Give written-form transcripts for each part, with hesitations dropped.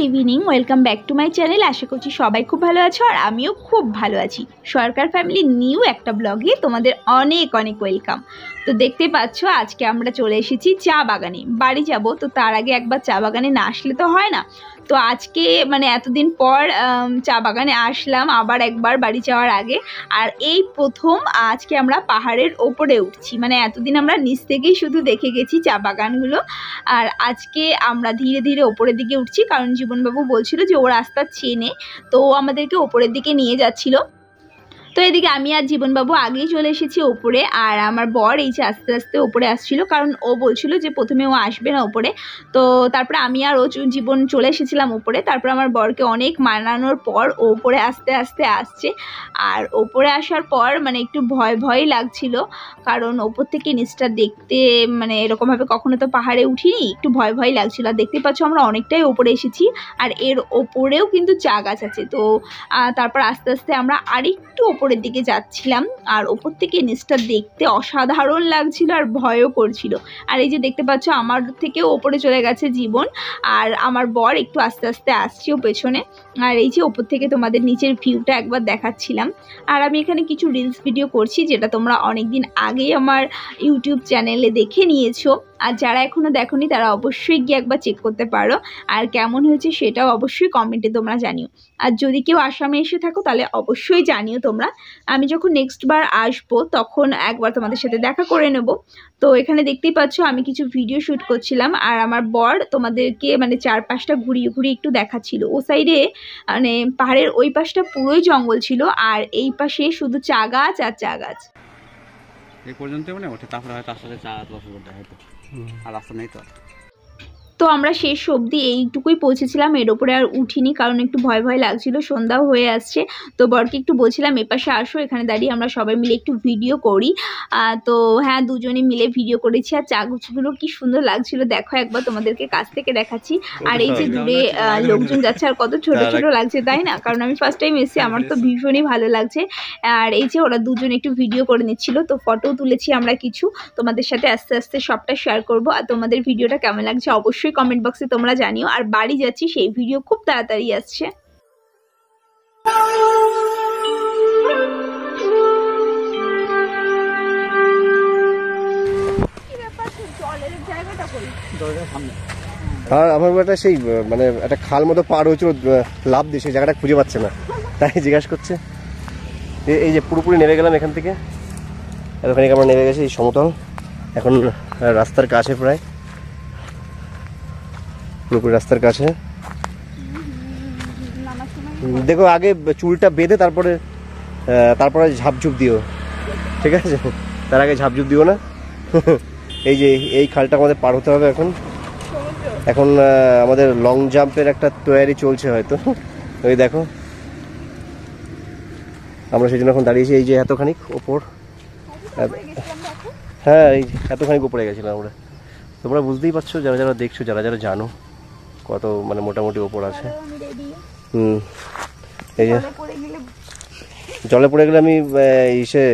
Evening, welcome back to my channel. আশা করছি সবাই খুব ভালো আছো আর আমিও খুব ভালো আছি। সরকার ফ্যামিলি নিউ একটা ব্লগে তোমাদের অনেক অনেক ওয়েলকাম। তো দেখতে পাচ্ছ আজকে আমরা চলে এসেছি চা বাগানে। বাড়ি যাব, তো তার আগে একবার চা বাগানে না আসলে তো হয় না। তো আজকে মানে এতদিন পর চা বাগানে আসলাম আবার একবার বাড়ি যাওয়ার আগে। আর এই প্রথম আজকে আমরা পাহাড়ের ওপরে উঠছি। মানে এতদিন আমরা নিচ থেকেই শুধু দেখে গেছি চা বাগানগুলো, আর আজকে আমরা ধীরে ধীরে ওপরের দিকে উঠছি, কারণ জীবনবাবু বলছিল যে ও রাস্তা চেনে, তো ও আমাদেরকে ওপরের দিকে নিয়ে যাচ্ছিল। তো এদিকে আমি আর জীবনবাবু আগেই চলে এসেছি ওপরে, আর আমার বর এই যে আস্তে আস্তে ওপরে আসছিল, কারণ ও বলছিল যে প্রথমে ও আসবে না ওপরে। তো তারপরে আমি আর ও জীবন চলে এসেছিলাম ওপরে। তারপর আমার বরকে অনেক মানানোর পর ও ওপরে আস্তে আস্তে আসছে। আর ওপরে আসার পর মানে একটু ভয় ভয় লাগছিল, কারণ ওপর থেকে নিচটা দেখতে মানে এরকমভাবে কখনো তো পাহাড়ে উঠিনি, একটু ভয় ভয় লাগছিল। আর দেখতে পাচ্ছ আমরা অনেকটাই ওপরে এসেছি, আর এর ওপরেও কিন্তু চা গাছ আছে। তো তারপর আস্তে আস্তে আমরা আরেকটু ওপরের দিকে যাচ্ছিলাম, আর ওপর থেকে নিচটা দেখতে অসাধারণ লাগছিল আর ভয়ও করছিল। আর এই যে দেখতে পাচ্ছ আমার থেকেও ওপরে চলে গেছে জীবন, আর আমার বর একটু আস্তে আস্তে আসছেও পেছনে। আর এই যে ওপর থেকে তোমাদের নিচের ভিউটা একবার দেখাচ্ছিলাম। আর আমি এখানে কিছু রিলস ভিডিও করছি, যেটা তোমরা অনেক দিন আগেই আমার ইউটিউব চ্যানেলে দেখে নিয়েছো, আর যারা এখনও দেখোনি তারা অবশ্যই গিয়ে একবার চেক করতে পারো। আর কেমন হয়েছে সেটাও অবশ্যই কমেন্টে তোমরা জানিও। আর যদি কেউ আসামে এসে থাকো তাহলে অবশ্যই জানিও তোমরা। আমি যখন নেক্সট বার আসবো তখন একবার তোমাদের সাথে দেখা করে নেব। তো এখানে দেখতেই পাচ্ছ আমি কিছু ভিডিও শ্যুট করছিলাম, আর আমার বর তোমাদেরকে মানে চারপাশটা ঘুরিয়ে ঘুরিয়ে একটু দেখাচ্ছিল। ও সাইডে মানে পাহাড়ের ওই পাশটা পুরোই জঙ্গল ছিল, আর এই পাশে শুধু চা গাছ আর চা গাছ। এই পর্যন্ত মানে ওঠে, তারপরে হয়তো আস্তে আস্তে চা গাছ বসে করতে হয়তো, আর রাস্তা নেই তো। তো আমরা শেষ অবধি এইটুকুই পৌঁছেছিলাম, এর ওপরে আর উঠিনি, কারণ একটু ভয় ভয় লাগছিল, সন্ধ্যাও হয়ে আসছে। তো বরকে একটু বলছিলাম এপাশে আসো, এখানে দাঁড়িয়ে আমরা সবাই মিলে একটু ভিডিও করি। তো হ্যাঁ, দুজনে মিলে ভিডিও করেছি। আর চাগুচগুলো কি সুন্দর লাগছিল দেখো, একবার তোমাদেরকে কাছ থেকে দেখাচ্ছি। আর এই যে দূরে লোকজন যাচ্ছে, আর কত ছোট ছোট লাগছে তাই না, কারণ আমি ফার্স্ট টাইম এসেছি, আমার তো ভীষণই ভালো লাগছে। আর এই যে ওরা দুজন একটু ভিডিও করে নিচ্ছিল, তো ফটো তুলেছি আমরা কিছু, তোমাদের সাথে আস্তে আস্তে সবটা শেয়ার করব। আর তোমাদের ভিডিওটা কেমন লাগছে অবশ্যই কমেন্ট বক্সে তোমরা জানিও। আর বাড়ি যাচ্ছি সেই ভিডিও খুব তাড়াতাড়ি আসছে। আর আমার একটা সেই মানে একটা খাল মতো পার হয়েছিল, লাভ দিয়ে সেই জায়গাটা খুঁজে পাচ্ছে না, তাই জিজ্ঞাসা করছে। এই যে পুরোপুরি নেমে গেলাম এখান থেকে, এতখানি আমরা নেমে গেছি এই সমতল, এখন রাস্তার কাছে, প্রায় পুরোপুরি রাস্তার কাছে। দেখো আগে চুলটা বেঁধে তারপরে ঝাপঝুপ দিও, ঠিক আছে? তার আগে ঝাপঝুপ দিও না। এই যে এই খালটা আমাদের পার হতে হবে এখন। এখন আমাদের লং জাম্পের একটা তৈরি চলছে হয়তো, ওই দেখো আমরা সেই জন্য এখন দাঁড়িয়েছি এই যে এতখানি ওপর। হ্যাঁ, এই এতখানি উপরে গেছিলাম আমরা। তোমরা বুঝতেই পারছো, যারা যারা দেখছো, যারা যারা জানো কত মানে মোটামুটি ওপর আছে। এই যে জলে পড়ে গেলে আমি ইসে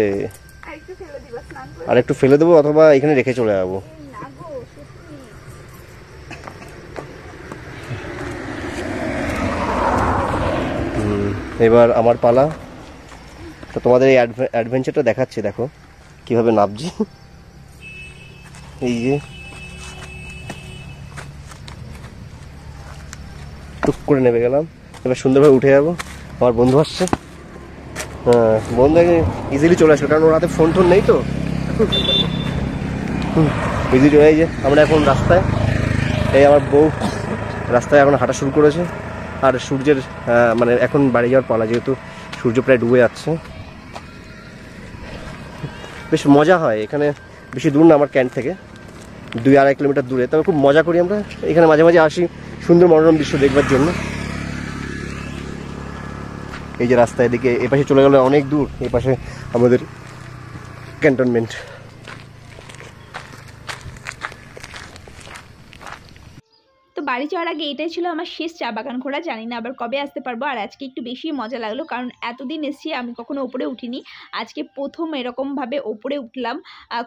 আর একটু ফেলে দেবো, অথবা এখানে রেখে চলে যাবো। এবার আমার পালা। তো তোমাদের এই অ্যাডভেঞ্চারটা দেখাচ্ছি, দেখো কিভাবে নামছি। এই যে টুক করে নেমে গেলাম, এবার সুন্দরভাবে উঠে যাবো। আমার বন্ধু আসছে, হ্যাঁ বন্ধু ইজিলি চলে আসবে, কারণ ওর হাতে ফোন টোন নেই তো। ইজি চলে। এই যে আমরা এখন রাস্তায়, এই আমার বউ রাস্তায় এখন হাঁটা শুরু করেছে। আর সূর্যের মানে এখন বাড়ি যাওয়ার পালা, যেহেতু সূর্য প্রায় ডুবে যাচ্ছে। বেশ মজা হয় এখানে, বেশি দূর না আমার ক্যান্ট থেকে, 2-2.5 কিলোমিটার দূরে। তবে খুব মজা করি আমরা এখানে, মাঝে মাঝে আসি সুন্দর মনোরম দৃশ্য দেখবার জন্য। এই যে রাস্তা এদিকে এপাশে চলে গেলে অনেক দূর, এই পাশে আমাদের ক্যান্টনমেন্ট। বাড়ি যাওয়ার আগে এটাই ছিল আমার শেষ চা বাগান ঘোরা, জানি না আবার কবে আসতে পারবো। আর আজকে একটু বেশি মজা লাগলো, কারণ এতদিন এসেছি আমি কখনো ওপরে উঠিনি, আজকে প্রথম এরকমভাবে ওপরে উঠলাম।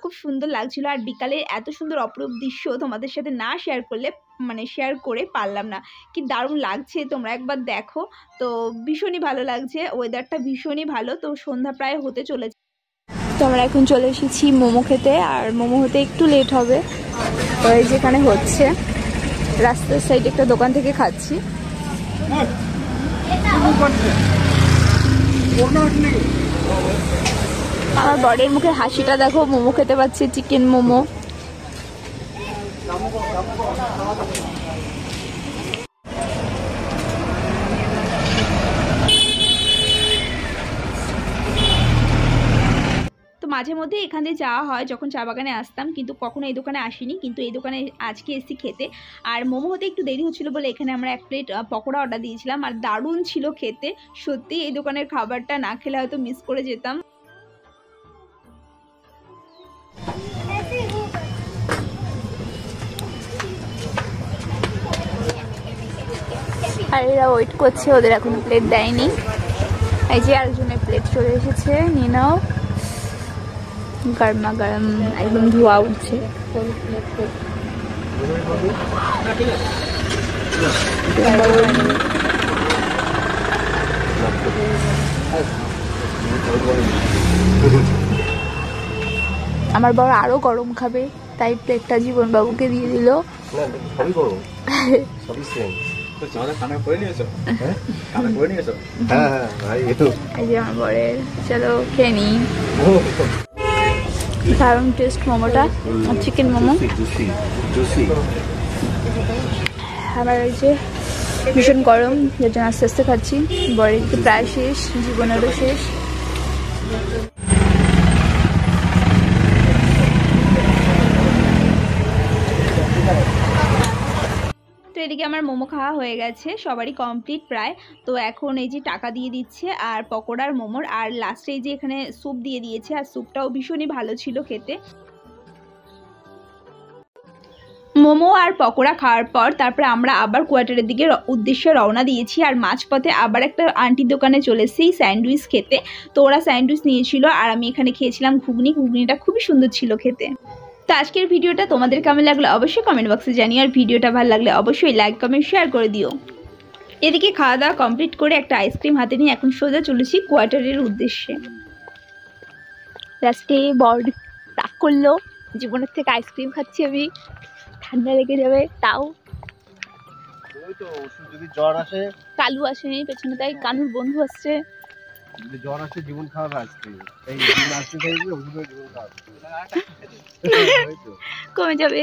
খুব সুন্দর লাগছিল। আর বিকালে এত সুন্দর অপরূপ দৃশ্য তোমাদের সাথে না শেয়ার করলে শেয়ার করে পারলাম না। কি দারুণ লাগছে, তোমরা একবার দেখো। তো ভীষণই ভালো লাগছে, ওয়েদারটা ভীষণই ভালো। তো সন্ধ্যা প্রায় হতে চলেছে, তো আমরা এখন চলে এসেছি মোমো খেতে। আর মোমো হতে একটু লেট হবে, তো এই যেখানে হচ্ছে রাস্তার সাইডে একটা দোকান থেকে খাচ্ছি। আমার বরের মুখে হাসিটা দেখো, মোমো খেতে পাচ্ছে, চিকেন মোমো। মাঝে মধ্যে এখানে যাওয়া হয় যখন চা বাগানে আসতাম, কিন্তু কখনো এই দোকানে আসিনি, কিন্তু এই দোকানে আজকে এসেছি খেতে। আর মোমো হতে একটু দেরি হচ্ছিল বলে এখানে আমরা 1 প্লেট পকোড়া অর্ডার দিয়েছিলাম, আর দারুণ ছিল খেতে। সত্যি এই দোকানের খাবারটা না খেলে হয়তো মিস করে যেতাম। আর এরা ওয়েট করছে, ওদের এখনো প্লেট দেয়নি। এই যে আরেকজনের প্লেট চলে এসেছে, নিয়ে নাও। গরমা গরম একদম ধোয়া উঠছে। আমার বড় আরো গরম খাবে, তাই প্লেটটা জীবন বাবুকে দিয়ে দিল। এই যে আমার বরের, চলো খেয়ে নি। দারুণ টেস্ট মোমোটা, চিকেন মোমো। আবার এই যে ভীষণ গরম, যার জন্য আস্তে আস্তে খাচ্ছি। বরের প্রায় শেষ, জীবনেরও শেষ। তো এদিকে আমার মোমো খাওয়া হয়ে গেছে, সবারই কমপ্লিট প্রায়। তো এখন এই যে টাকা দিয়ে দিচ্ছে, আর পকোড়ার মোমোর, আর লাস্টে এই যে এখানে স্যুপ দিয়ে দিয়েছে, আর স্যুপটাও ভীষণই ভালো ছিল খেতে। মোমো আর পকোড়া খাওয়ার পর তারপরে আমরা আবার কোয়ার্টারের দিকে উদ্দেশ্যে রওনা দিয়েছি। আর মাঝপথে আবার একটা আন্টির দোকানে চলে এসেছি স্যান্ডউইচ খেতে। তো ওরা স্যান্ডউইচ নিয়েছিল, আর আমি এখানে খেয়েছিলাম ঘুগনি। ঘুগনিটা খুবই সুন্দর ছিল খেতে। তো আজকের ভিডিওটা তোমাদের কেমন লাগলো অবশ্যই কমেন্ট বক্সে জানিও, আর ভিডিওটা ভালো লাগলে অবশ্যই লাইক কমেন্ট শেয়ার করে দিও। এদিকে খাওয়া দাওয়া কমপ্লিট করে একটা আইসক্রিম হাতে নিয়ে এখন সোজা চলেছি কোয়ার্টারের উদ্দেশ্যে। লাস্টে বর রাগ করলো, জীবনের থেকে আইসক্রিম খাচ্ছি আমি, ঠান্ডা লেগে যাবে। তাও যদি জ্বর আসে, কালু আসেনি পেছনে, তাই কানুর বন্ধু আসছে। যদি জ্বর আসে জীবন খাওয়াবে আইসক্রিম, এই জীবন আসতে চাইবে ওগুলো জীবন খাওয়াবে, কমে যাবে।